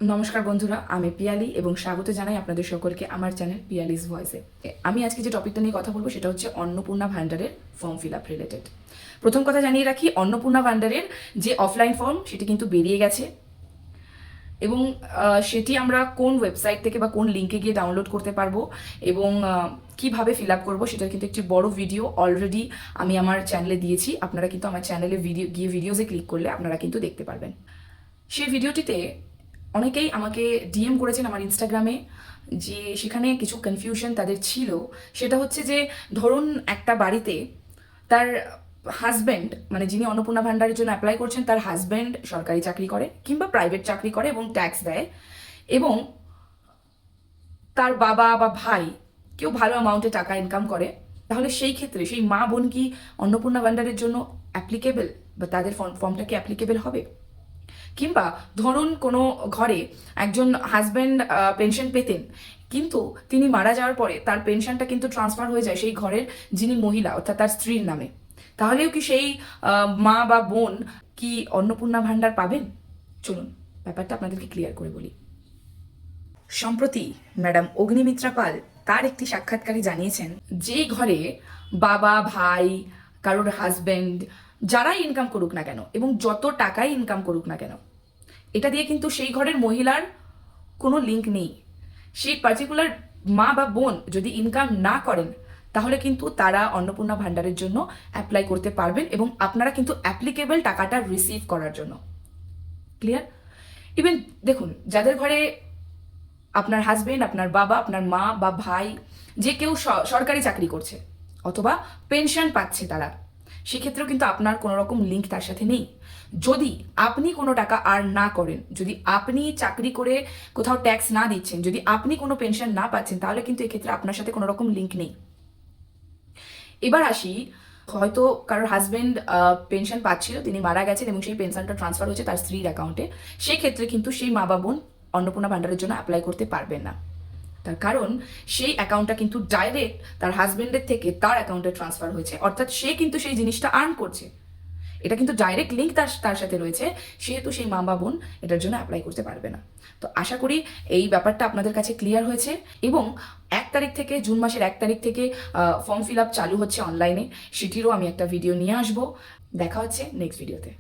নমস্কার বন্ধুরা, আমি পিয়ালি এবং স্বাগত জানাই আপনাদের সকলকে আমার চ্যানেল পিয়ালিস ভয়েসে। আমি আজকে যে টপিকটা নিয়ে কথা বলবো সেটা হচ্ছে অন্নপূর্ণা ভান্ডারের ফর্ম ফিল আপ রিলেটেড। প্রথম কথা জানিয়ে রাখি, অন্নপূর্ণা ভান্ডারের যে অফলাইন ফর্ম সেটি কিন্তু বেরিয়ে গেছে এবং সেটি আমরা কোন ওয়েবসাইট থেকে বা কোন লিঙ্কে গিয়ে ডাউনলোড করতে পারবো এবং কিভাবে ফিল আপ করবো সেটার কিন্তু একটি বড় ভিডিও অলরেডি আমি আমার চ্যানেলে দিয়েছি। আপনারা কিন্তু আমার চ্যানেলে ভিডিওজে ক্লিক করলে আপনারা কিন্তু দেখতে পারবেন। সেই ভিডিওটিতে অনেকেই আমাকে ডিএম করেছেন আমার ইনস্টাগ্রামে, যে সেখানে কিছু কনফিউশন তাদের ছিল। সেটা হচ্ছে যে ধরুন একটা বাড়িতে তার হাজব্যান্ড, মানে যিনি অন্নপূর্ণা ভান্ডারের জন্য অ্যাপ্লাই করছেন, তার হাজব্যান্ড সরকারি চাকরি করে কিংবা প্রাইভেট চাকরি করে এবং ট্যাক্স দেয়, এবং তার বাবা বা ভাই কেউ ভালো অ্যামাউন্টে টাকা ইনকাম করে। তাহলে সেই ক্ষেত্রে সেই মা বোন কি অন্নপূর্ণা ভান্ডারের জন্য অ্যাপ্লিকেবল, বা তাদের ফর্মটা কি অ্যাপ্লিকেবল হবে? কিংবা ধরুন কোনো ঘরে একজন হাজব্যান্ড পেনশন পেতেন, কিন্তু তিনি মারা যাওয়ার পরে তার পেনশনটা কিন্তু ট্রান্সফার হয়ে যায় সেই ঘরের যিনি মহিলা অর্থাৎ তার স্ত্রীর নামে, তাহলেও কি সেই মা বা বোন কি অন্নপূর্ণা ভান্ডার পাবেন? চলুন ব্যাপারটা আপনাদেরকে ক্লিয়ার করে বলি। সম্প্রতি ম্যাডাম অগ্নিমিত্রা পাল তার একটি সাক্ষাৎকারে জানিয়েছেন, যে ঘরে বাবা, ভাই, কারোর হাজব্যান্ড যারাই ইনকাম করুক না কেন এবং যত টাকাই ইনকাম করুক না কেন, এটা দিয়ে কিন্তু সেই ঘরের মহিলার কোনো লিঙ্ক নেই। সেই পার্টিকুলার মা বা বোন যদি ইনকাম না করেন, তাহলে কিন্তু তারা অন্নপূর্ণা ভান্ডারের জন্য অ্যাপ্লাই করতে পারবেন এবং আপনারা কিন্তু অ্যাপ্লিকেবল টাকাটা রিসিভ করার জন্য। ক্লিয়ার? ইভেন দেখুন, যাদের ঘরে আপনার হাজবেন্ড, আপনার বাবা, আপনার মা বা ভাই যে কেউ সরকারি চাকরি করছে অথবা পেনশন পাচ্ছে, তারা সেক্ষেত্রেও কিন্তু আপনার কোনো রকম লিঙ্ক তার সাথে নেই। যদি আপনি কোনো টাকা আর্ন না করেন, যদি আপনি চাকরি করে কোথাও ট্যাক্স না দিচ্ছেন, যদি আপনি কোনো পেনশন না পাচ্ছেন, তাহলে কিন্তু এক্ষেত্রে আপনার সাথে কোনো রকম লিঙ্ক নেই। এবার আসি, হয়তো কারোর হাজবেন্ড পেনশন পাচ্ছিল, তিনি মারা গেছেন এবং সেই পেনশনটা ট্রান্সফার হয়েছে তার স্ত্রীর অ্যাকাউন্টে। সেই ক্ষেত্রে কিন্তু সেই মা বা বোন অন্নপূর্ণা ভান্ডারের জন্য অ্যাপ্লাই করতে পারবেন না। তার কারণ সেই অ্যাকাউন্টটা কিন্তু ডাইরেক্ট তার হাজবেন্ডের থেকে তার অ্যাকাউন্টে ট্রান্সফার হয়েছে, অর্থাৎ সে কিন্তু সেই জিনিসটা আর্ন করছে। এটা কিন্তু ডাইরেক্ট লিঙ্ক তার সাথে রয়েছে, সেহেতু সেই মা বা বোন এটার জন্য অ্যাপ্লাই করতে পারবে না। তো আশা করি এই ব্যাপারটা আপনাদের কাছে ক্লিয়ার হয়েছে এবং 1 তারিখ থেকে, জুন মাসের 1 তারিখ থেকে ফর্ম ফিল আপ চালু হচ্ছে অনলাইনে, সেটিরও আমি একটা ভিডিও নিয়ে আসবো। দেখা হচ্ছে নেক্সট ভিডিওতে।